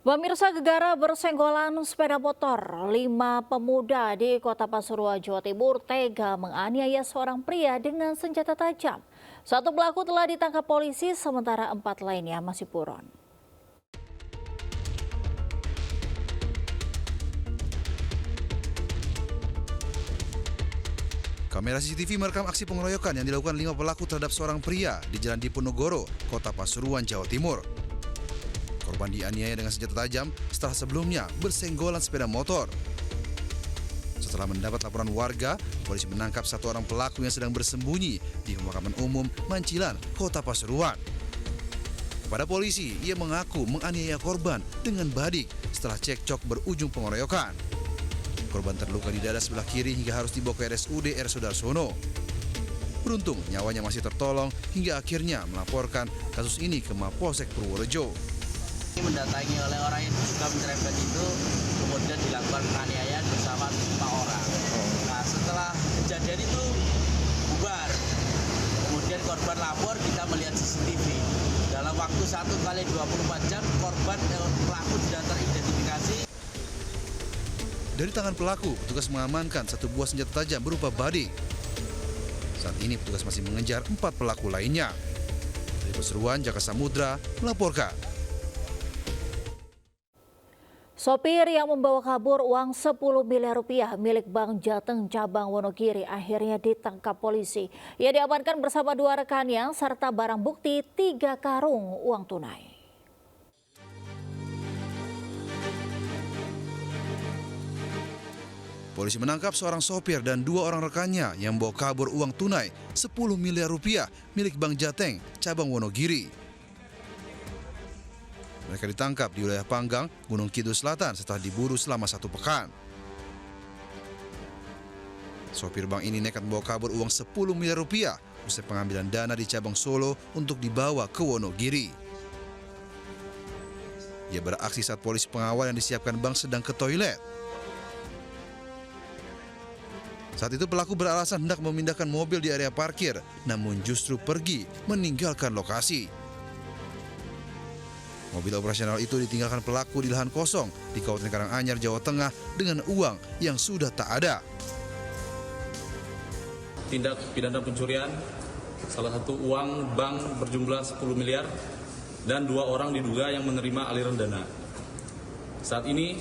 Pemirsa, gegara bersenggolan sepeda motor. 5 pemuda di Kota Pasuruan, Jawa Timur tega menganiaya seorang pria dengan senjata tajam. 1 pelaku telah ditangkap polisi, sementara 4 lainnya masih buron. Kamera CCTV merekam aksi pengeroyokan yang dilakukan 5 pelaku terhadap seorang pria di Jalan Diponegoro, Kota Pasuruan, Jawa Timur. Korban dianiaya dengan senjata tajam setelah sebelumnya bersenggolan sepeda motor. Setelah mendapat laporan warga, polisi menangkap 1 orang pelaku yang sedang bersembunyi di pemakaman umum Mancilan, Kota Pasuruan. Kepada polisi, ia mengaku menganiaya korban dengan badik setelah cekcok berujung pengeroyokan. Korban terluka di dada sebelah kiri hingga harus dibawa ke RSUD R. Sudarsono. Beruntung nyawanya masih tertolong hingga akhirnya melaporkan kasus ini ke Mapolsek Purworejo. Mendatangi oleh orang yang juga menyerempet itu, kemudian dilakukan penganiayaan bersama 5 orang. Nah, setelah kejadian itu bubar, kemudian korban lapor, kita melihat CCTV. Dalam waktu 1 kali 24 jam, korban pelaku sudah teridentifikasi. Dari tangan pelaku, petugas mengamankan 1 buah senjata tajam berupa badik. Saat ini petugas masih mengejar 4 pelaku lainnya. Dari Pasuruan, Jaka Samudra melaporkan. Sopir yang membawa kabur uang 10 miliar rupiah milik Bank Jateng Cabang Wonogiri akhirnya ditangkap polisi. Ia diamankan bersama 2 rekannya serta barang bukti 3 karung uang tunai. Polisi menangkap seorang sopir dan 2 orang rekannya yang membawa kabur uang tunai 10 miliar rupiah milik Bank Jateng Cabang Wonogiri. Mereka ditangkap di wilayah Panggang, Gunung Kidul Selatan setelah diburu selama 1 pekan. Sopir bank ini nekat membawa kabur uang 10 miliar rupiah usai pengambilan dana di cabang Solo untuk dibawa ke Wonogiri. Ia beraksi saat polisi pengawal yang disiapkan bank sedang ke toilet. Saat itu pelaku beralasan hendak memindahkan mobil di area parkir, namun justru pergi meninggalkan lokasi. Mobil operasional itu ditinggalkan pelaku di lahan kosong di Kabupaten Karanganyar, Jawa Tengah dengan uang yang sudah tak ada. Tindak pidana pencurian, salah satu uang bank berjumlah 10 miliar dan 2 orang diduga yang menerima aliran dana. Saat ini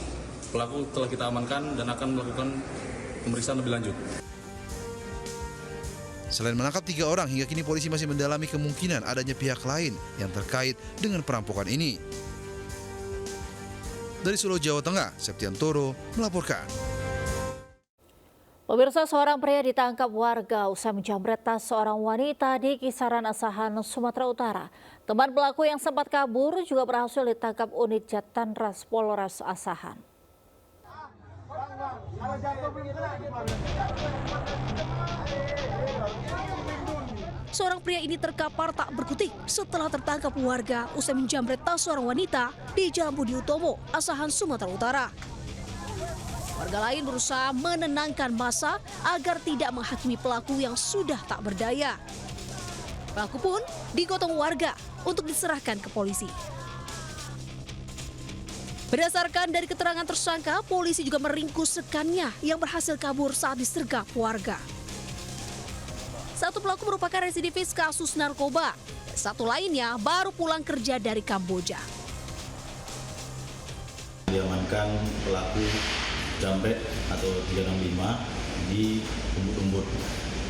pelaku telah kita amankan dan akan melakukan pemeriksaan lebih lanjut. Selain menangkap 3 orang, hingga kini polisi masih mendalami kemungkinan adanya pihak lain yang terkait dengan perampokan ini. Dari Solo, Jawa Tengah, Septian Toro melaporkan. Pemirsa, seorang pria ditangkap warga usai menjamret tas seorang wanita di kisaran Asahan, Sumatera Utara. Teman pelaku yang sempat kabur juga berhasil ditangkap unit Jatantras Polres Asahan. Seorang pria ini terkapar tak berkutik setelah tertangkap warga usai menjamret tas seorang wanita di Jalan Budi Utomo, Asahan, Sumatera Utara. Warga lain berusaha menenangkan massa agar tidak menghakimi pelaku yang sudah tak berdaya. Pelaku pun digotong warga untuk diserahkan ke polisi. Berdasarkan dari keterangan tersangka, polisi juga meringkus rekannya yang berhasil kabur saat disergap warga. 1 pelaku merupakan residivis kasus narkoba, dan 1 lainnya baru pulang kerja dari Kamboja. Diamankan pelaku jambret atau 365 di Umbut-Umbut.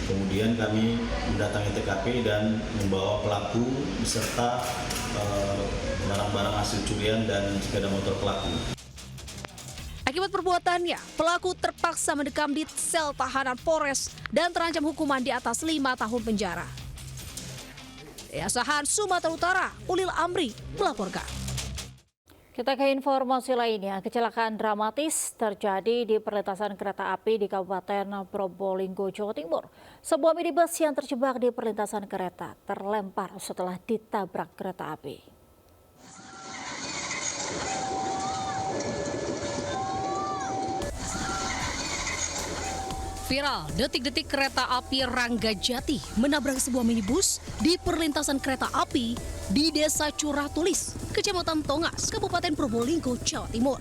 Kemudian kami mendatangi TKP dan membawa pelaku beserta barang-barang hasil curian dan sepeda motor pelaku. Akibat perbuatannya, pelaku terpaksa mendekam di sel tahanan Polres dan terancam hukuman di atas 5 tahun penjara. Dari Asahan, Sumatera Utara, Ulil Amri melaporkan. Kita ke informasi lainnya, kecelakaan dramatis terjadi di perlintasan kereta api di Kabupaten Probolinggo, Jawa Timur. Sebuah minibus yang terjebak di perlintasan kereta terlempar setelah ditabrak kereta api. Viral, detik-detik kereta api Ranggajati menabrak sebuah minibus di perlintasan kereta api di Desa Curah Tulis, Kecamatan Tongas, Kabupaten Probolinggo, Jawa Timur.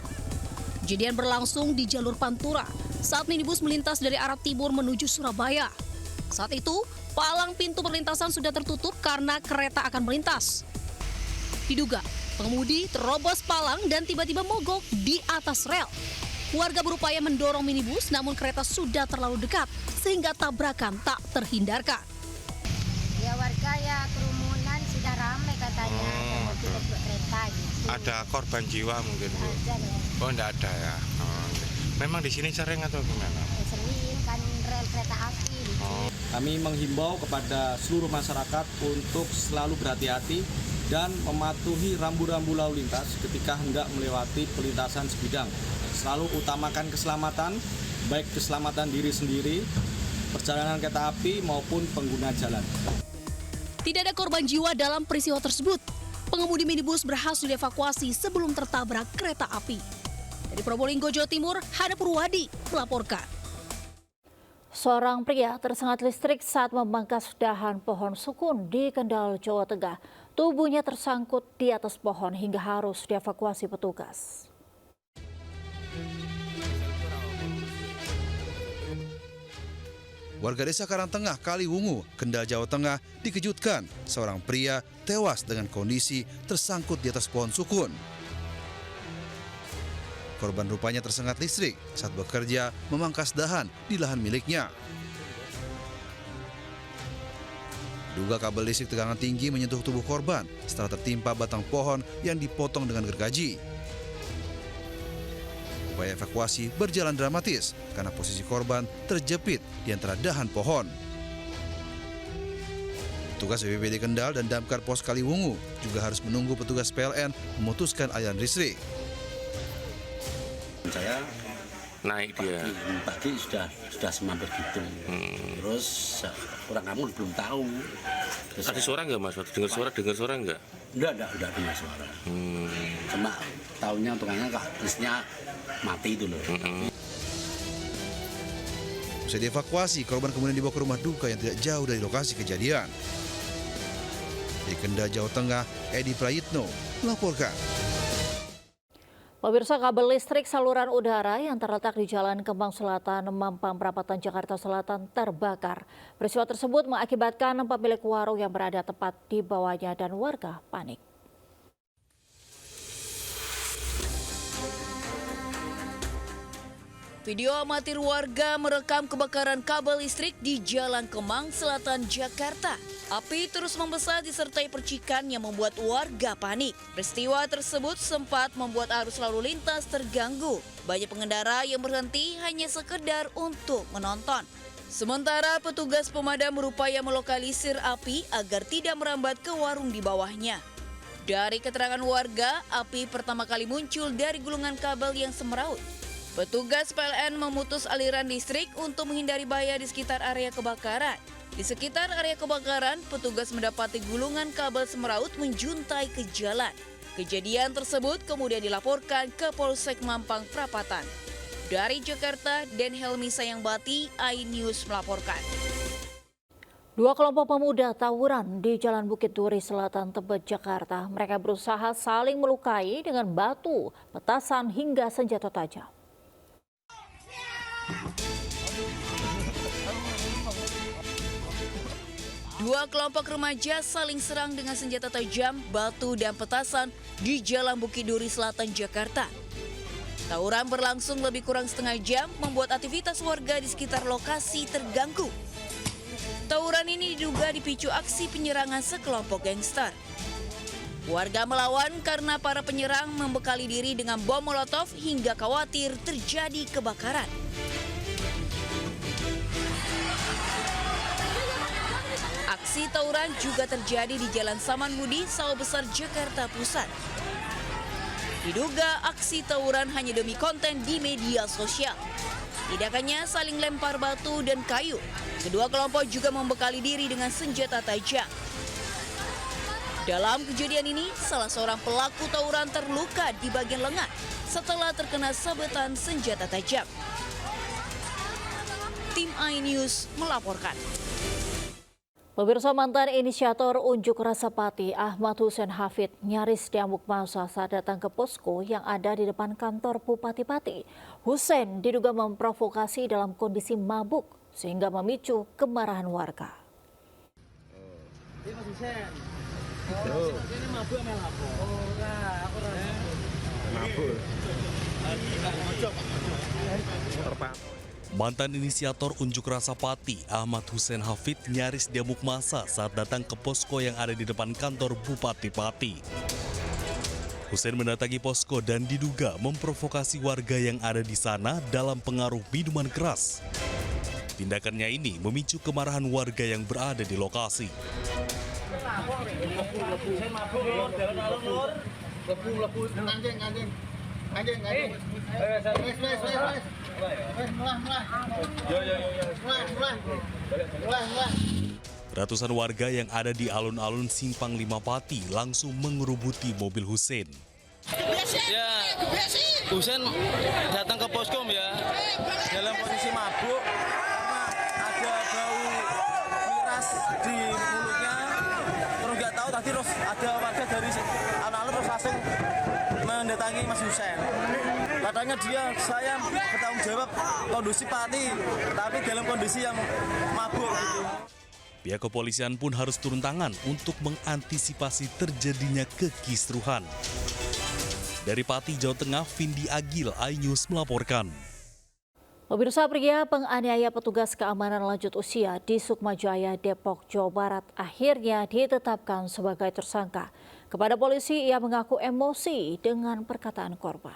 Kejadian berlangsung di jalur Pantura saat minibus melintas dari arah timur menuju Surabaya. Saat itu, palang pintu perlintasan sudah tertutup karena kereta akan melintas. Diduga, pengemudi terobos palang dan tiba-tiba mogok di atas rel. Warga berupaya mendorong minibus, namun kereta sudah terlalu dekat sehingga tabrakan tak terhindarkan. Ya warga ya kerumunan sudah ramai katanya, mobil kereta gitu. Ada korban jiwa mungkin Bu? Ada ya. Oh enggak ada ya. Oh, memang di sini sering atau gimana? Sering kan rel kereta api. Gitu. Kami menghimbau kepada seluruh masyarakat untuk selalu berhati-hati dan mematuhi rambu-rambu lalu lintas ketika hendak melewati perlintasan sebidang. Selalu utamakan keselamatan, baik keselamatan diri sendiri, perjalanan kereta api maupun pengguna jalan. Tidak ada korban jiwa dalam peristiwa tersebut. Pengemudi minibus berhasil dievakuasi sebelum tertabrak kereta api. Dari Probolinggo, Jawa Timur, Hana Purwadi melaporkan. Seorang pria tersengat listrik saat memangkas dahan pohon sukun di Kendal, Jawa Tengah. Tubuhnya tersangkut di atas pohon hingga harus dievakuasi petugas. Warga desa Karangtengah, Kaliwungu, Kendal, Jawa Tengah dikejutkan seorang pria tewas dengan kondisi tersangkut di atas pohon sukun. Korban rupanya tersengat listrik saat bekerja memangkas dahan di lahan miliknya. Diduga kabel listrik tegangan tinggi menyentuh tubuh korban setelah tertimpa batang pohon yang dipotong dengan gergaji. Upaya evakuasi berjalan dramatis karena posisi korban terjepit di antara dahan pohon. Petugas BPBD Kendal dan Damkar Pos Kaliwungu juga harus menunggu petugas PLN memutuskan aliran listrik. Saya Naik dia. pagi sudah semampir gitu. Terus orang kamu belum tahu. Terus Ada suara nggak Mas? Waktu dengar suara nggak? Udah dengar suara. Cuma tahunya untungannya listriknya mati itu loh. Usai dievakuasi, korban kemudian dibawa ke rumah duka yang tidak jauh dari lokasi kejadian. Di Kendal, Jawa Tengah, Edi Prayitno melaporkan. Pemirsa, kabel listrik saluran udara yang terletak di Jalan Kemang Selatan, Mampang Perapatan, Jakarta Selatan terbakar. Peristiwa tersebut mengakibatkan pemilik warung yang berada tepat di bawahnya dan warga panik. Video amatir warga merekam kebakaran kabel listrik di Jalan Kemang Selatan, Jakarta. Api terus membesar disertai percikan yang membuat warga panik. Peristiwa tersebut sempat membuat arus lalu lintas terganggu. Banyak pengendara yang berhenti hanya sekedar untuk menonton. Sementara petugas pemadam berupaya melokalisir api agar tidak merambat ke warung di bawahnya. Dari keterangan warga, api pertama kali muncul dari gulungan kabel yang semeraut. Petugas PLN memutus aliran listrik untuk menghindari bahaya di sekitar area kebakaran. Di sekitar area kebakaran, petugas mendapati gulungan kabel semeraut menjuntai ke jalan. Kejadian tersebut kemudian dilaporkan ke Polsek Mampang Perapatan. Dari Jakarta, Den Helmi Sayangbati, iNews melaporkan. Dua kelompok pemuda tawuran di Jalan Bukit Duri Selatan, Tebet, Jakarta. Mereka berusaha saling melukai dengan batu, petasan hingga senjata tajam. Dua kelompok remaja saling serang dengan senjata tajam, batu, dan petasan di Jalan Bukit Duri Selatan, Jakarta. Tawuran berlangsung lebih kurang setengah jam, membuat aktivitas warga di sekitar lokasi terganggu. Tawuran ini diduga dipicu aksi penyerangan sekelompok gangster. Warga melawan karena para penyerang membekali diri dengan bom molotov hingga khawatir terjadi kebakaran. Aksi tawuran juga terjadi di Jalan Saman Budi, Sawah Besar, Jakarta Pusat. Diduga aksi tawuran hanya demi konten di media sosial. Tidak hanya saling lempar batu dan kayu, kedua kelompok juga membekali diri dengan senjata tajam. Dalam kejadian ini, salah seorang pelaku tawuran terluka di bagian lengan setelah terkena sabetan senjata tajam. Tim iNews melaporkan. Pemirsa, mantan inisiator unjuk rasa Pati Ahmad Hussein Hafid nyaris diamuk massa saat datang ke posko yang ada di depan kantor Bupati Pati. Hussein diduga memprovokasi dalam kondisi mabuk sehingga memicu kemarahan warga. Mantan inisiator unjuk rasa Pati Ahmad Hussein Hafid nyaris diamuk massa saat datang ke posko yang ada di depan kantor Bupati Pati. Hussein mendatangi posko dan diduga memprovokasi warga yang ada di sana dalam pengaruh minuman keras. Tindakannya ini memicu kemarahan warga yang berada di lokasi. Ratusan warga yang ada di alun-alun Simpang 5 Pati langsung mengerubuti mobil Hussein. Ya, Hussein datang ke poskom ya dalam kondisi mabuk karena ada bau miras di mulutnya. Terus nggak tahu tadi terus ada warga dari alun-alun terus langsung mendatangi Mas Hussein. Katanya saya bertanggung jawab kondisi Pati, tapi dalam kondisi yang mabuk gitu. Pihak kepolisian pun harus turun tangan untuk mengantisipasi terjadinya kekisruhan. Dari Pati, Jawa Tengah, Vindi Agil, iNews melaporkan. Pemirsa, pria penganiaya petugas keamanan lanjut usia di Sukmajaya, Depok, Jawa Barat akhirnya ditetapkan sebagai tersangka. Kepada polisi, ia mengaku emosi dengan perkataan korban.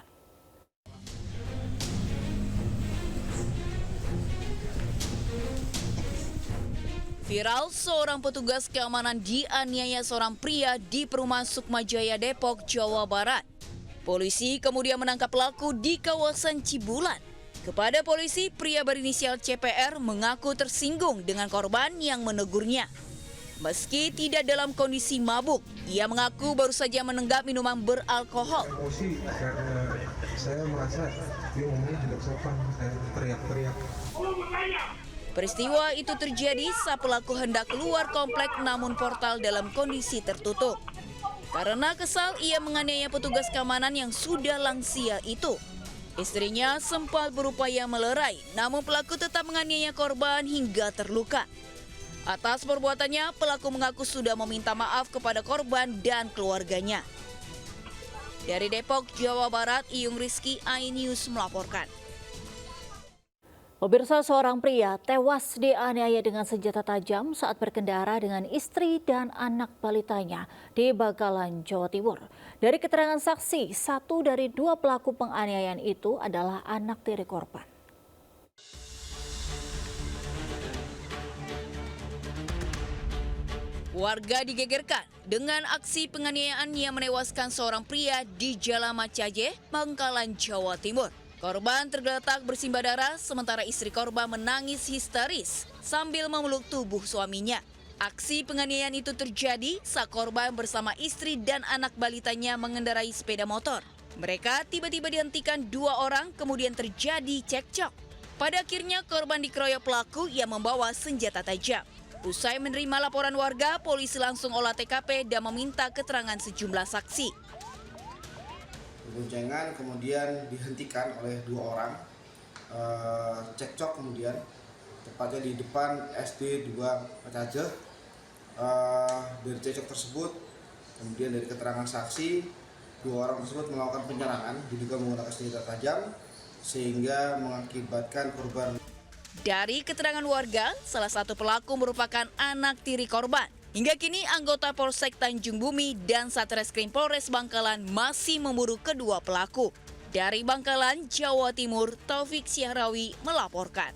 Viral, seorang petugas keamanan dianiaya seorang pria di perumahan Sukmajaya, Depok, Jawa Barat. Polisi kemudian menangkap pelaku di kawasan Cibulan. Kepada polisi, pria berinisial CPR mengaku tersinggung dengan korban yang menegurnya. Meski tidak dalam kondisi mabuk, ia mengaku baru saja menenggak minuman beralkohol. Emosi karena saya merasa dia ngomongnya tidak sopan, saya teriak-teriak. Peristiwa itu terjadi saat pelaku hendak keluar komplek namun portal dalam kondisi tertutup. Karena kesal, ia menganiaya petugas keamanan yang sudah lansia itu. Istrinya sempat berupaya melerai, namun pelaku tetap menganiaya korban hingga terluka. Atas perbuatannya, pelaku mengaku sudah meminta maaf kepada korban dan keluarganya. Dari Depok, Jawa Barat, Iyung Rizky, iNews melaporkan. Pemirsa, seorang pria tewas dianiaya dengan senjata tajam saat berkendara dengan istri dan anak balitanya di Bangkalan, Jawa Timur. Dari keterangan saksi, 1 dari 2 pelaku penganiayaan itu adalah anak tiri korban. Warga digegerkan dengan aksi penganiayaan yang menewaskan seorang pria di Jalan Macaje, Bangkalan, Jawa Timur. Korban tergeletak bersimbah darah, sementara istri korban menangis histeris sambil memeluk tubuh suaminya. Aksi penganiayaan itu terjadi saat korban bersama istri dan anak balitanya mengendarai sepeda motor. Mereka tiba-tiba dihentikan 2 orang, kemudian terjadi cekcok. Pada akhirnya korban dikeroyok pelaku yang membawa senjata tajam. Usai menerima laporan warga, polisi langsung olah TKP dan meminta keterangan sejumlah saksi. Goncengan kemudian dihentikan oleh 2 orang, cekcok kemudian tepatnya di depan SD 2 Macaje. Dari cekcok tersebut kemudian dari keterangan saksi 2 orang tersebut melakukan penyerangan diduga menggunakan senjata tajam sehingga mengakibatkan korban. Dari keterangan warga, salah satu pelaku merupakan anak tiri korban. Hingga kini anggota Polsek Tanjung Bumi dan Satreskrim Polres Bangkalan masih memburu kedua pelaku. Dari Bangkalan, Jawa Timur, Taufik Syahrawi melaporkan.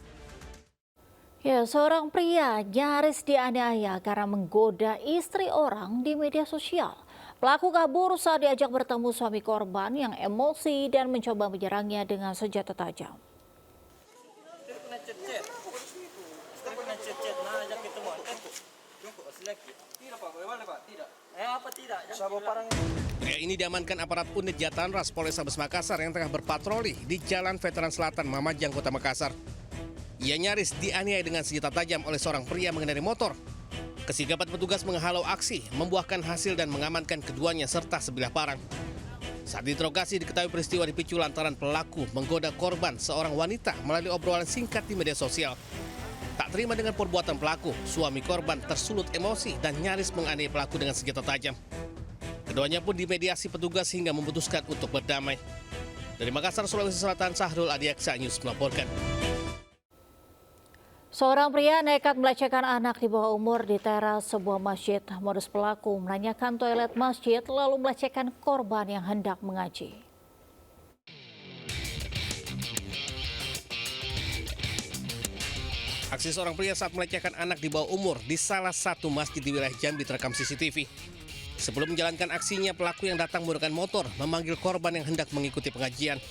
Ya, seorang pria nyaris dianiaya karena menggoda istri orang di media sosial. Pelaku kabur saat diajak bertemu suami korban yang emosi dan mencoba menyerangnya dengan senjata tajam. Pria ini diamankan aparat unit Jatanras Polrestabes Makassar yang tengah berpatroli di Jalan Veteran Selatan, Mamajang, Kota Makassar. Ia nyaris dianiaya dengan senjata tajam oleh seorang pria mengendarai motor. Kesigapan petugas menghalau aksi membuahkan hasil dan mengamankan keduanya serta sebilah parang. Saat diinterogasi diketahui peristiwa dipicu lantaran pelaku menggoda korban seorang wanita melalui obrolan singkat di media sosial. Tak terima dengan perbuatan pelaku, suami korban tersulut emosi dan nyaris menganiaya pelaku dengan senjata tajam. Keduanya pun dimediasi petugas hingga memutuskan untuk berdamai. Dari Makassar, Sulawesi Selatan, Sahrul Adiaksa News melaporkan. Seorang pria nekat melecehkan anak di bawah umur di teras sebuah masjid. Modus pelaku menanyakan toilet masjid lalu melecehkan korban yang hendak mengaji. Aksi seorang pria saat melecehkan anak di bawah umur di salah satu masjid di wilayah Jambi terekam CCTV. Sebelum menjalankan aksinya, pelaku yang datang menggunakan motor memanggil korban yang hendak mengikuti pengajian.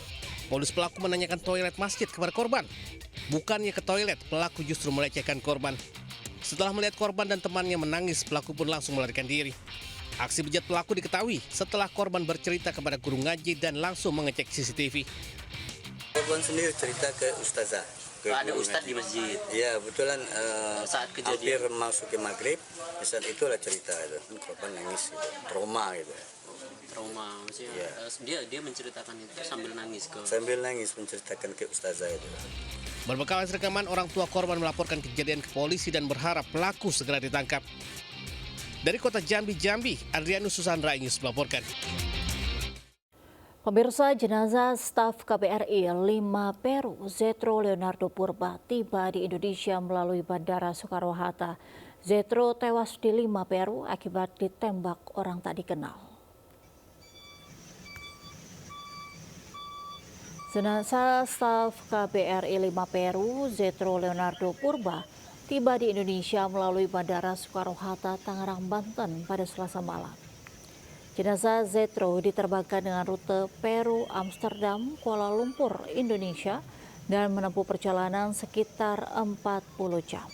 Modus pelaku menanyakan toilet masjid kepada korban. Bukannya ke toilet, pelaku justru melecehkan korban. Setelah melihat korban dan temannya menangis, pelaku pun langsung melarikan diri. Aksi bejat pelaku diketahui setelah korban bercerita kepada guru ngaji dan langsung mengecek CCTV. Korban sendiri cerita ke ustazah. Ada ustadz di masjid. Iya, betulan saat kejadian. hampir masuk ke maghrib, saat itulah cerita itu. Korban nangis, gitu. Trauma gitu. Trauma, maksudnya dia menceritakan itu sambil nangis menceritakan ke ustazah itu. Berbekal hasil rekaman, orang tua korban melaporkan kejadian ke polisi dan berharap pelaku segera ditangkap. Dari kota Jambi, Adrianus Susandra News melaporkan. Pemirsa, jenazah staf KBRI 5 Peru, Zetro Leonardo Purba, tiba di Indonesia melalui Bandara Soekarno-Hatta. Zetro tewas di 5 Peru akibat ditembak orang tak dikenal. Jenazah staf KBRI 5 Peru, Zetro Leonardo Purba, tiba di Indonesia melalui Bandara Soekarno-Hatta, Tangerang, Banten pada Selasa malam. Jenazah Zetro diterbangkan dengan rute Peru, Amsterdam, Kuala Lumpur, Indonesia, dan menempuh perjalanan sekitar 40 jam.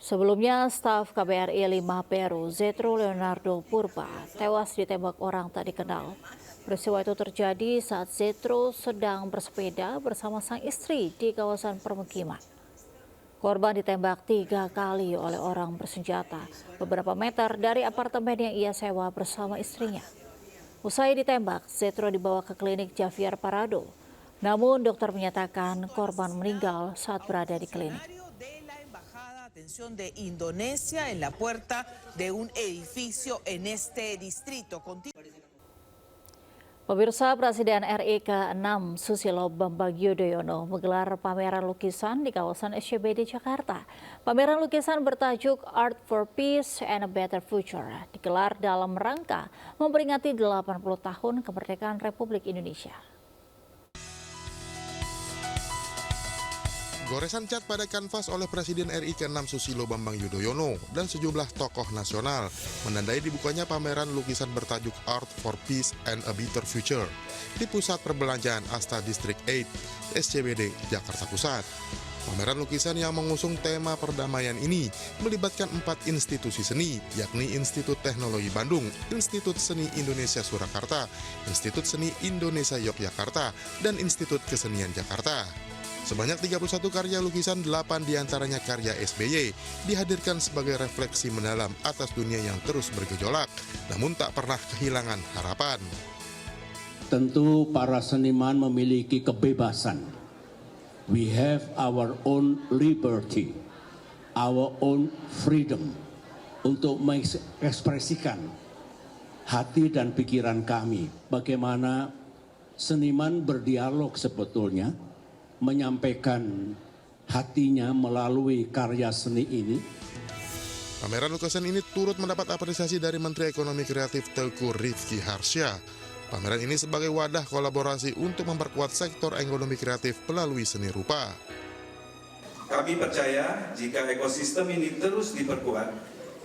Sebelumnya, staf KBRI 5 Peru, Zetro Leonardo Purba, tewas ditembak orang tak dikenal. Peristiwa itu terjadi saat Zetro sedang bersepeda bersama sang istri di kawasan permukiman. Korban ditembak 3 kali oleh orang bersenjata beberapa meter dari apartemen yang ia sewa bersama istrinya. Usai ditembak, Zetro dibawa ke klinik Javier Parado. Namun dokter menyatakan korban meninggal saat berada di klinik. Atención de Indonesia en la puerta de un edificio en este distrito. Pemirsa, Presiden RI ke-6 Susilo Bambang Yudhoyono menggelar pameran lukisan di kawasan SCBD Jakarta. Pameran lukisan bertajuk Art for Peace and a Better Future digelar dalam rangka memperingati 80 tahun kemerdekaan Republik Indonesia. Goresan cat pada kanvas oleh Presiden RI ke-6 Susilo Bambang Yudhoyono dan sejumlah tokoh nasional menandai dibukanya pameran lukisan bertajuk Art for Peace and a Better Future di Pusat Perbelanjaan Asta District 8, SCBD, Jakarta Pusat. Pameran lukisan yang mengusung tema perdamaian ini melibatkan 4 institusi seni, yakni Institut Teknologi Bandung, Institut Seni Indonesia Surakarta, Institut Seni Indonesia Yogyakarta, dan Institut Kesenian Jakarta. Sebanyak 31 karya lukisan, 8 diantaranya karya SBY, dihadirkan sebagai refleksi mendalam atas dunia yang terus bergejolak, namun tak pernah kehilangan harapan. Tentu para seniman memiliki kebebasan. We have our own liberty, our own freedom untuk mengekspresikan hati dan pikiran kami. Bagaimana seniman berdialog sebetulnya, menyampaikan hatinya melalui karya seni ini. Pameran lukisan ini turut mendapat apresiasi dari Menteri Ekonomi Kreatif Teuku Rizky Harsha. Pameran ini sebagai wadah kolaborasi untuk memperkuat sektor ekonomi kreatif melalui seni rupa. Kami percaya jika ekosistem ini terus diperkuat,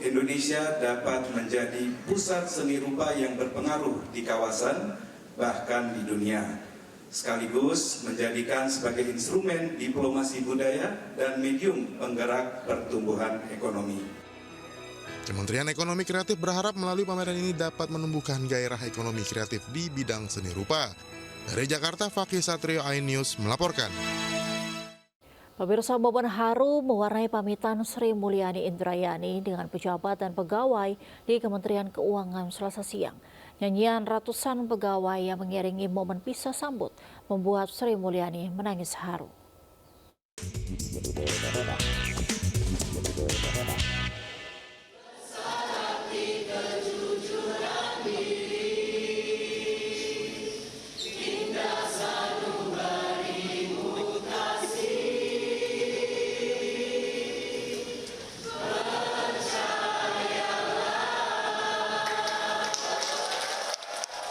Indonesia dapat menjadi pusat seni rupa yang berpengaruh di kawasan, bahkan di dunia. Sekaligus menjadikan sebagai instrumen diplomasi budaya dan medium penggerak pertumbuhan ekonomi. Kementerian Ekonomi Kreatif berharap melalui pameran ini dapat menumbuhkan gairah ekonomi kreatif di bidang seni rupa. Dari Jakarta, Fakih Satrio, iNews melaporkan. Pemirsa, momen haru mewarnai pamitan Sri Mulyani Indrayani dengan pejabat dan pegawai di Kementerian Keuangan Selasa siang. Nyanyian ratusan pegawai yang mengiringi momen pisah sambut membuat Sri Mulyani menangis haru.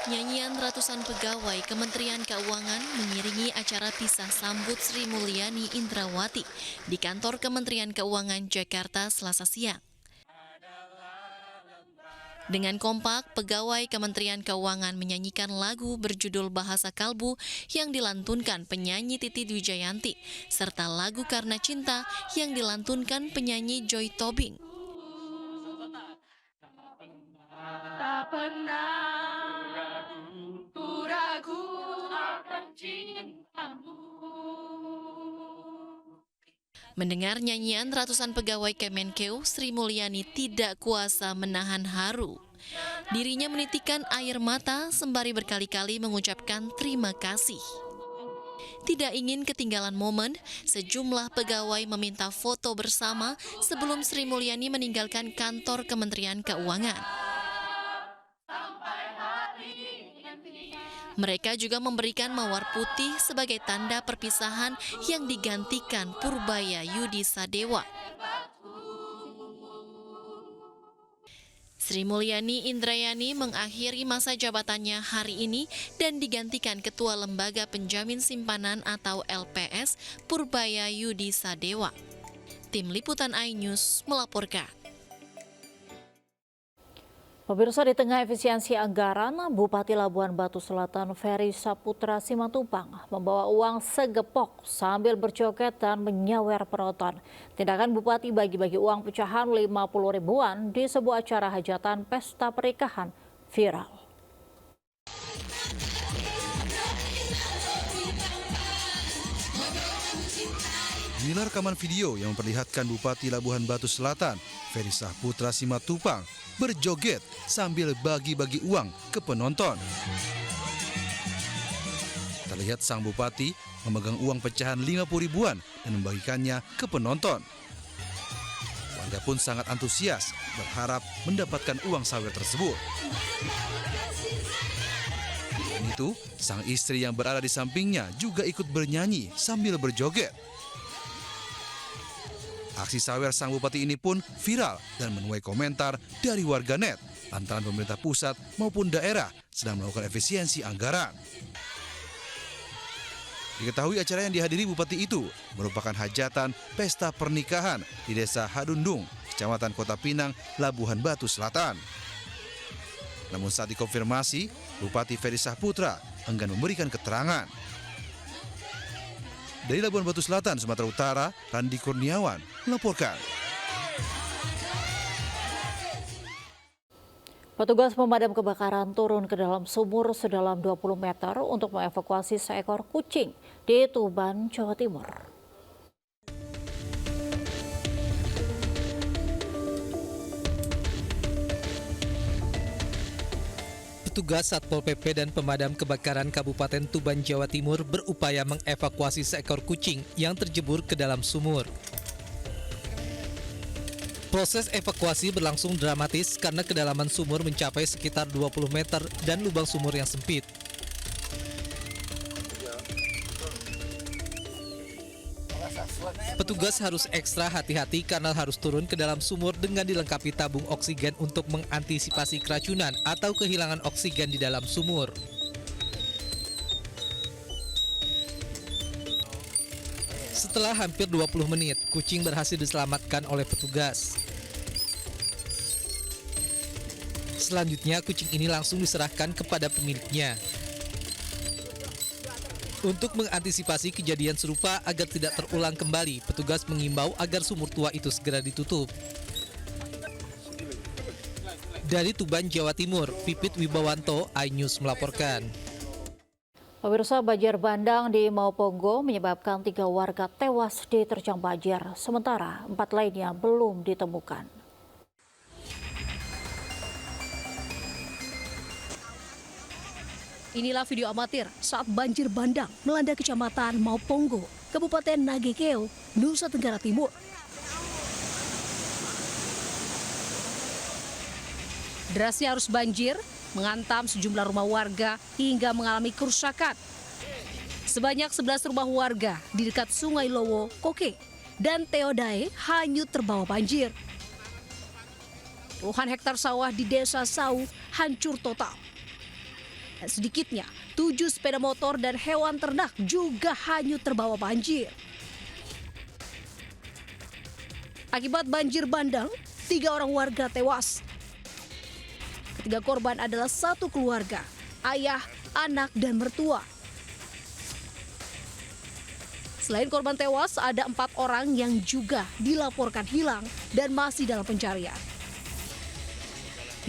Nyanyian ratusan pegawai Kementerian Keuangan mengiringi acara pisah sambut Sri Mulyani Indrawati di kantor Kementerian Keuangan Jakarta Selasa siang. Dengan kompak, pegawai Kementerian Keuangan menyanyikan lagu berjudul Bahasa Kalbu yang dilantunkan penyanyi Titi Dwi-Jayanti, serta lagu Karena Cinta yang dilantunkan penyanyi Joy Tobing. Tak pernah ragu akan cintamu. Mendengar nyanyian ratusan pegawai Kemenkeu, Sri Mulyani tidak kuasa menahan haru. Dirinya menitikkan air mata sembari berkali-kali mengucapkan terima kasih. Tidak ingin ketinggalan momen, sejumlah pegawai meminta foto bersama sebelum Sri Mulyani meninggalkan kantor Kementerian Keuangan. Mereka juga memberikan mawar putih sebagai tanda perpisahan yang digantikan Purbaya Yudi Sadewa. Sri Mulyani Indrayani mengakhiri masa jabatannya hari ini dan digantikan Ketua Lembaga Penjamin Simpanan atau LPS Purbaya Yudi Sadewa. Tim Liputan iNews melaporkan. Pemirsa, di tengah efisiensi anggaran, Bupati Labuhan Batu Selatan Ferry Saputra Simatupang membawa uang segepok sambil berjoget dan menyawer penonton. Tindakan Bupati bagi-bagi uang pecahan 50 ribuan di sebuah acara hajatan pesta pernikahan viral. Inilah rekaman video yang memperlihatkan Bupati Labuhan Batu Selatan Ferry Saputra Simatupang berjoget sambil bagi-bagi uang ke penonton. Terlihat sang bupati memegang uang pecahan 50 ribuan dan membagikannya ke penonton. Warga pun sangat antusias berharap mendapatkan uang sawer tersebut. Selain itu, sang istri yang berada di sampingnya juga ikut bernyanyi sambil berjoget. Aksi sawer sang bupati ini pun viral dan menuai komentar dari warganet lantaran pemerintah pusat maupun daerah sedang melakukan efisiensi anggaran. Diketahui acara yang dihadiri bupati itu merupakan hajatan pesta pernikahan di Desa Hadundung, Kecamatan Kota Pinang, Labuhan Batu Selatan. Namun saat dikonfirmasi, Bupati Ferry Saputra enggan memberikan keterangan. Dari Labuhan Batu Selatan, Sumatera Utara, Randi Kurniawan melaporkan. Petugas pemadam kebakaran turun ke dalam sumur sedalam 20 meter untuk mengevakuasi seekor kucing di Tuban, Jawa Timur. Petugas Satpol PP dan pemadam kebakaran Kabupaten Tuban, Jawa Timur berupaya mengevakuasi seekor kucing yang terjebur ke dalam sumur. Proses evakuasi berlangsung dramatis karena kedalaman sumur mencapai sekitar 20 meter dan lubang sumur yang sempit. Petugas harus ekstra hati-hati karena harus turun ke dalam sumur dengan dilengkapi tabung oksigen untuk mengantisipasi keracunan atau kehilangan oksigen di dalam sumur. Setelah hampir 20 menit, kucing berhasil diselamatkan oleh petugas. Selanjutnya, kucing ini langsung diserahkan kepada pemiliknya. Untuk mengantisipasi kejadian serupa agar tidak terulang kembali, petugas mengimbau agar sumur tua itu segera ditutup. Dari Tuban, Jawa Timur, Pipit Wibawanto, iNews melaporkan. Pemirsa, banjir bandang di Maupongo menyebabkan 3 warga tewas diterjang banjir, sementara 4 lainnya belum ditemukan. Inilah video amatir saat banjir bandang melanda Kecamatan Maupongo, Kabupaten Nagekeo, Nusa Tenggara Timur. Derasnya arus banjir menghantam sejumlah rumah warga hingga mengalami kerusakan. Sebanyak 11 rumah warga di dekat Sungai Lowo, Koke, dan Teodae hanyut terbawa banjir. Puluhan hektar sawah di Desa Sau hancur total. Dan sedikitnya 7 sepeda motor dan hewan ternak juga hanyut terbawa banjir. Akibat banjir bandang, 3 orang warga tewas. Ketiga korban adalah satu keluarga, ayah, anak, dan mertua. Selain korban tewas, ada 4 orang yang juga dilaporkan hilang dan masih dalam pencarian.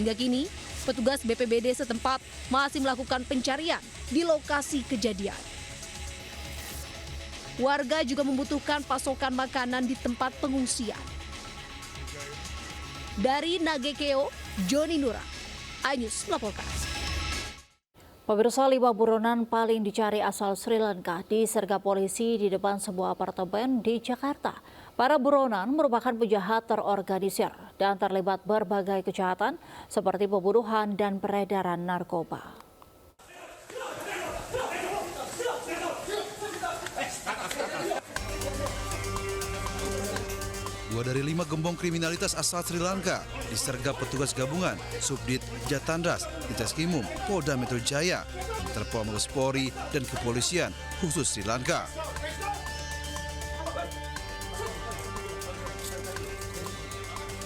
Hingga kini, petugas BPBD setempat masih melakukan pencarian di lokasi kejadian. Warga juga membutuhkan pasokan makanan di tempat pengungsian. Dari Nagekeo, Joni Nura, iNews melaporkan. Pemirsa, 5 buronan paling dicari asal Sri Lanka disergap polisi di depan sebuah apartemen di Jakarta. Para buronan merupakan penjahat terorganisir dan terlibat berbagai kejahatan seperti pembunuhan dan peredaran narkoba. Dua dari 5 gembong kriminalitas asal Sri Lanka disergap petugas gabungan Subdit Jatandras, Ditreskrimum, Polda Metro Jaya, Interpol Mabes Polri, dan Kepolisian khusus Sri Lanka.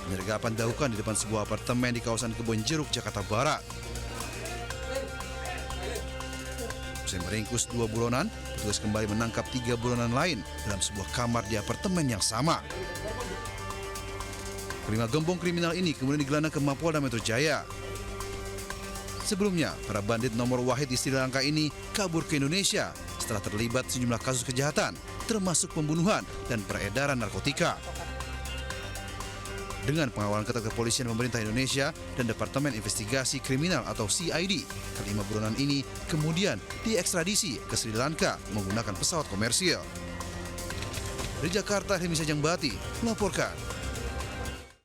Penyergapan dilakukan di depan sebuah apartemen di kawasan Kebon Jeruk, Jakarta Barat. Usai meringkus 2 buronan, petugas kembali menangkap 3 buronan lain dalam sebuah kamar di apartemen yang sama. 5 gembong kriminal ini kemudian digelandang ke Mapolda Metro Jaya. Sebelumnya, para bandit nomor wahid di Sri Lanka ini kabur ke Indonesia setelah terlibat sejumlah kasus kejahatan, termasuk pembunuhan dan peredaran narkotika. Dengan pengawalan ketat kepolisian pemerintah Indonesia dan Departemen Investigasi Kriminal atau CID, ke-5 buronan ini kemudian diekstradisi ke Sri Lanka menggunakan pesawat komersil. Dari Jakarta, Helmi Sajangbati melaporkan.